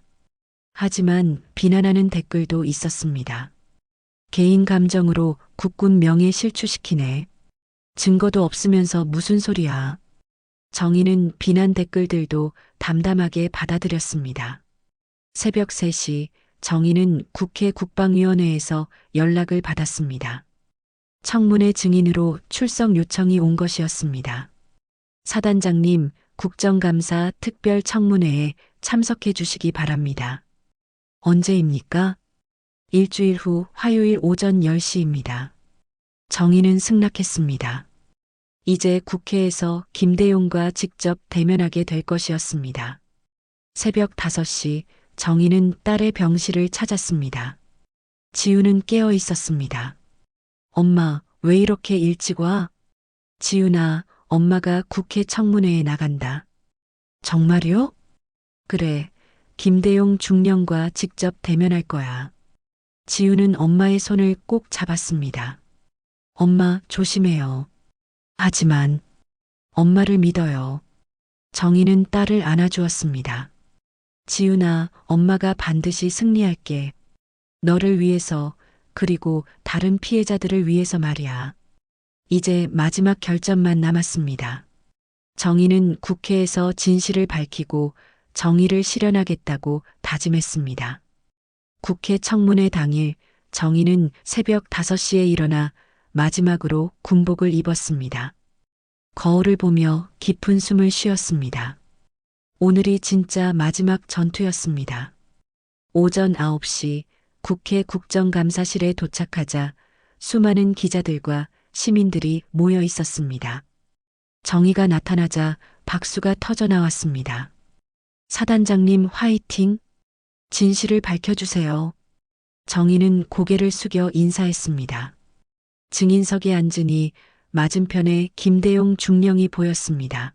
하지만 비난하는 댓글도 있었습니다. 개인 감정으로 국군 명예 실추시키네. 증거도 없으면서 무슨 소리야. 정희는 비난 댓글들도 담담하게 받아들였습니다. 새벽 3시 정희는 국회 국방위원회에서 연락을 받았습니다. 청문회 증인으로 출석 요청이 온 것이었습니다. 사단장님, 국정감사 특별 청문회에 참석해 주시기 바랍니다. 언제입니까? 일주일 후 화요일 오전 10시입니다. 정의는 승낙했습니다. 이제 국회에서 김대용과 직접 대면하게 될 것이었습니다. 새벽 5시 정의는 딸의 병실을 찾았습니다. 지우는 깨어 있었습니다. 엄마, 왜 이렇게 일찍 와? 지우나, 엄마가 국회 청문회에 나간다. 정말요? 그래, 김대용 중령과 직접 대면할 거야. 지우는 엄마의 손을 꼭 잡았습니다. 엄마, 조심해요. 하지만, 엄마를 믿어요. 정의는 딸을 안아주었습니다. 지우나, 엄마가 반드시 승리할게. 너를 위해서, 그리고 다른 피해자들을 위해서 말이야. 이제 마지막 결전만 남았습니다. 정의는 국회에서 진실을 밝히고 정의를 실현하겠다고 다짐했습니다. 국회 청문회 당일 정의는 새벽 5시에 일어나 마지막으로 군복을 입었습니다. 거울을 보며 깊은 숨을 쉬었습니다. 오늘이 진짜 마지막 전투였습니다. 오전 9시 국회 국정감사실에 도착하자 수많은 기자들과 시민들이 모여 있었습니다. 정의가 나타나자 박수가 터져 나왔습니다. 사단장님 화이팅! 진실을 밝혀주세요. 정의는 고개를 숙여 인사했습니다. 증인석에 앉으니 맞은편에 김대용 중령이 보였습니다.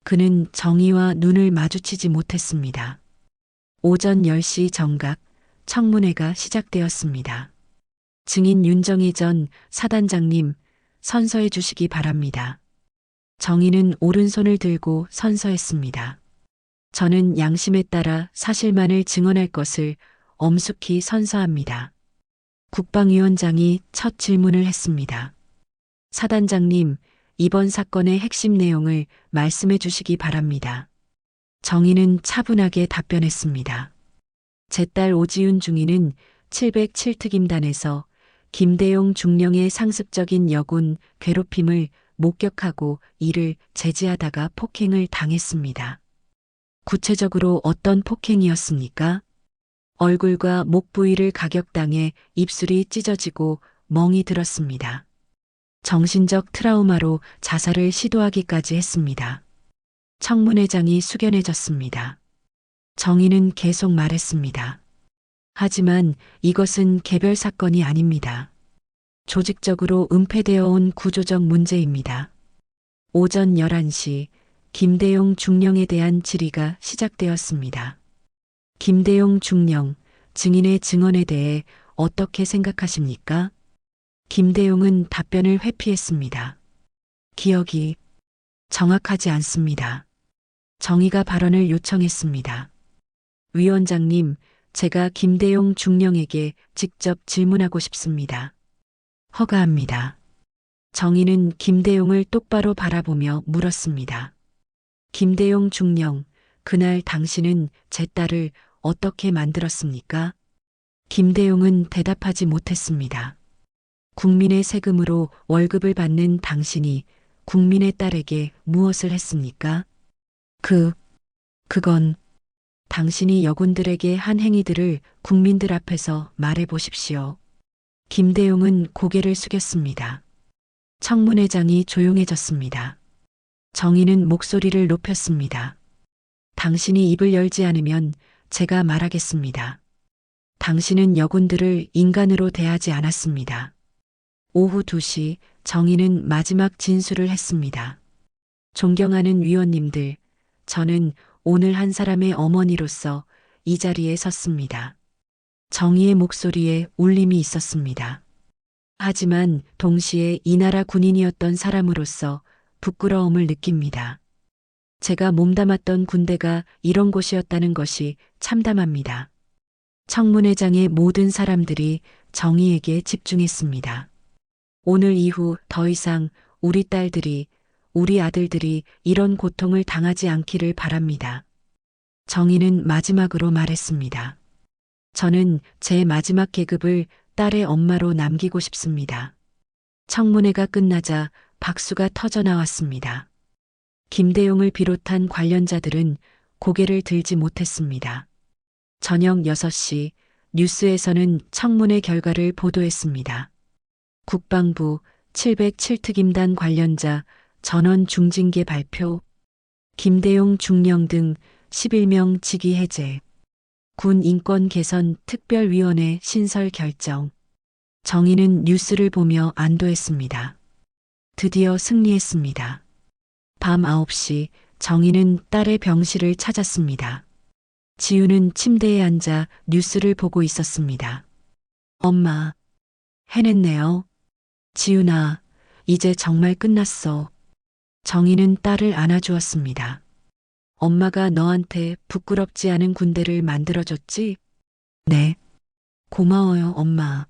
그는 정의와 눈을 마주치지 못했습니다. 오전 10시 정각 청문회가 시작되었습니다. 증인 윤정희 전 사단장님 선서해 주시기 바랍니다. 정의는 오른손을 들고 선서했습니다. 저는 양심에 따라 사실만을 증언할 것을 엄숙히 선서합니다. 국방위원장이 첫 질문을 했습니다. 사단장님, 이번 사건의 핵심 내용을 말씀해 주시기 바랍니다. 정의는 차분하게 답변했습니다. 제 딸 오지윤 중위는 707특임단에서 김대용 중령의 상습적인 여군 괴롭힘을 목격하고 이를 제지하다가 폭행을 당했습니다. 구체적으로 어떤 폭행이었습니까? 얼굴과 목 부위를 가격당해 입술이 찢어지고 멍이 들었습니다. 정신적 트라우마로 자살을 시도하기까지 했습니다. 청문회장이 숙연해졌습니다. 정의는 계속 말했습니다. 하지만 이것은 개별 사건이 아닙니다. 조직적으로 은폐되어 온 구조적 문제입니다. 오전 11시 김대용 중령에 대한 질의가 시작되었습니다. 김대용 중령, 증인의 증언에 대해 어떻게 생각하십니까? 김대용은 답변을 회피했습니다. 기억이 정확하지 않습니다. 정의가 발언을 요청했습니다. 위원장님, 제가 김대용 중령에게 직접 질문하고 싶습니다. 허가합니다. 정의는 김대용을 똑바로 바라보며 물었습니다. 김대용 중령, 그날 당신은 제 딸을 어떻게 만들었습니까? 김대용은 대답하지 못했습니다. 국민의 세금으로 월급을 받는 당신이 국민의 딸에게 무엇을 했습니까? 그건 당신이 여군들에게 한 행위들을 국민들 앞에서 말해 보십시오. 김대용은 고개를 숙였습니다. 청문회장이 조용해졌습니다. 정의는 목소리를 높였습니다. 당신이 입을 열지 않으면 제가 말하겠습니다. 당신은 여군들을 인간으로 대하지 않았습니다. 오후 2시 정의는 마지막 진술을 했습니다. 존경하는 위원님들, 저는 오늘 한 사람의 어머니로서 이 자리에 섰습니다. 정의의 목소리에 울림이 있었습니다. 하지만 동시에 이 나라 군인이었던 사람으로서 부끄러움을 느낍니다. 제가 몸담았던 군대가 이런 곳이었다는 것이 참담합니다. 청문회장의 모든 사람들이 정의에게 집중했습니다. 오늘 이후 더 이상 우리 딸들이, 우리 아들들이 이런 고통을 당하지 않기를 바랍니다. 정의는 마지막으로 말했습니다. 저는 제 마지막 계급을 딸의 엄마로 남기고 싶습니다. 청문회가 끝나자 박수가 터져 나왔습니다. 김대용을 비롯한 관련자들은 고개를 들지 못했습니다. 저녁 6시 뉴스에서는 청문회 결과를 보도했습니다. 국방부 707특임단 관련자 전원 중징계 발표, 김대용 중령 등 11명 직위 해제, 군 인권 개선 특별위원회 신설 결정. 정의는 뉴스를 보며 안도했습니다. 드디어 승리했습니다. 밤 9시 정의는 딸의 병실을 찾았습니다. 지우는 침대에 앉아 뉴스를 보고 있었습니다. 엄마, 해냈네요. 지훈아, 이제 정말 끝났어. 정희는 딸을 안아주었습니다. 엄마가 너한테 부끄럽지 않은 군대를 만들어줬지? 네. 고마워요, 엄마.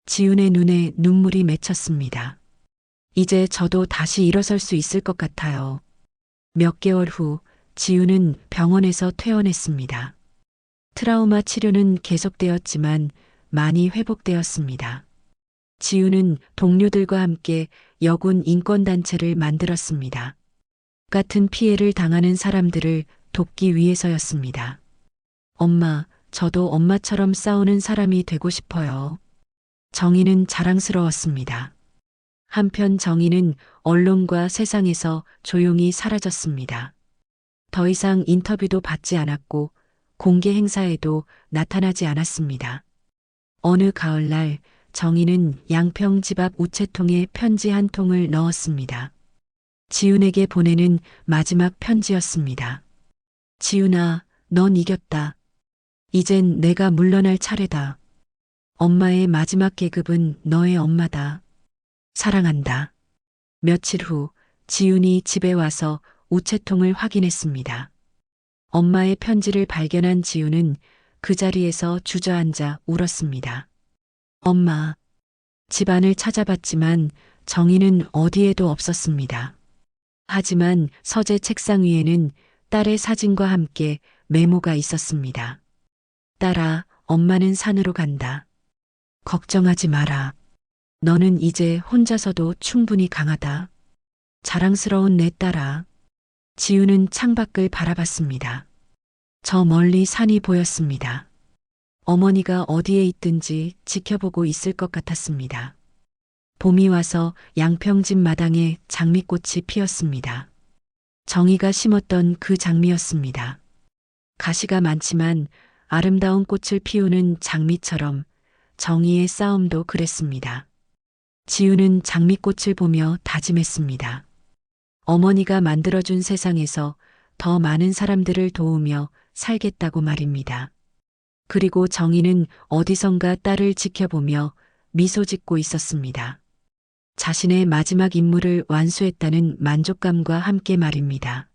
지훈의 눈에 눈물이 맺혔습니다. 이제 저도 다시 일어설 수 있을 것 같아요. 몇 개월 후 지훈은 병원에서 퇴원했습니다. 트라우마 치료는 계속되었지만 많이 회복되었습니다. 지훈은 동료들과 함께 여군 인권단체를 만들었습니다. 같은 피해를 당하는 사람들을 돕기 위해서였습니다. 엄마, 저도 엄마처럼 싸우는 사람이 되고 싶어요. 정희는 자랑스러웠습니다. 한편 정희는 언론과 세상에서 조용히 사라졌습니다. 더 이상 인터뷰도 받지 않았고 공개 행사에도 나타나지 않았습니다. 어느 가을날 정희는 양평 집 앞 우체통에 편지 한 통을 넣었습니다. 지훈에게 보내는 마지막 편지였습니다. 지훈아, 넌 이겼다. 이젠 내가 물러날 차례다. 엄마의 마지막 계급은 너의 엄마다. 사랑한다. 며칠 후 지훈이 집에 와서 우체통을 확인했습니다. 엄마의 편지를 발견한 지훈은 그 자리에서 주저앉아 울었습니다. 엄마. 집안을 찾아봤지만 정희는 어디에도 없었습니다. 하지만 서재 책상 위에는 딸의 사진과 함께 메모가 있었습니다. 딸아, 엄마는 산으로 간다. 걱정하지 마라. 너는 이제 혼자서도 충분히 강하다. 자랑스러운 내 딸아. 지우는 창밖을 바라봤습니다. 저 멀리 산이 보였습니다. 어머니가 어디에 있든지 지켜보고 있을 것 같았습니다. 봄이 와서 양평집 마당에 장미꽃이 피었습니다. 정희가 심었던 그 장미였습니다. 가시가 많지만 아름다운 꽃을 피우는 장미처럼 정희의 싸움도 그랬습니다. 지우는 장미꽃을 보며 다짐했습니다. 어머니가 만들어준 세상에서 더 많은 사람들을 도우며 살겠다고 말입니다. 그리고 정희는 어디선가 딸을 지켜보며 미소 짓고 있었습니다. 자신의 마지막 임무를 완수했다는 만족감과 함께 말입니다.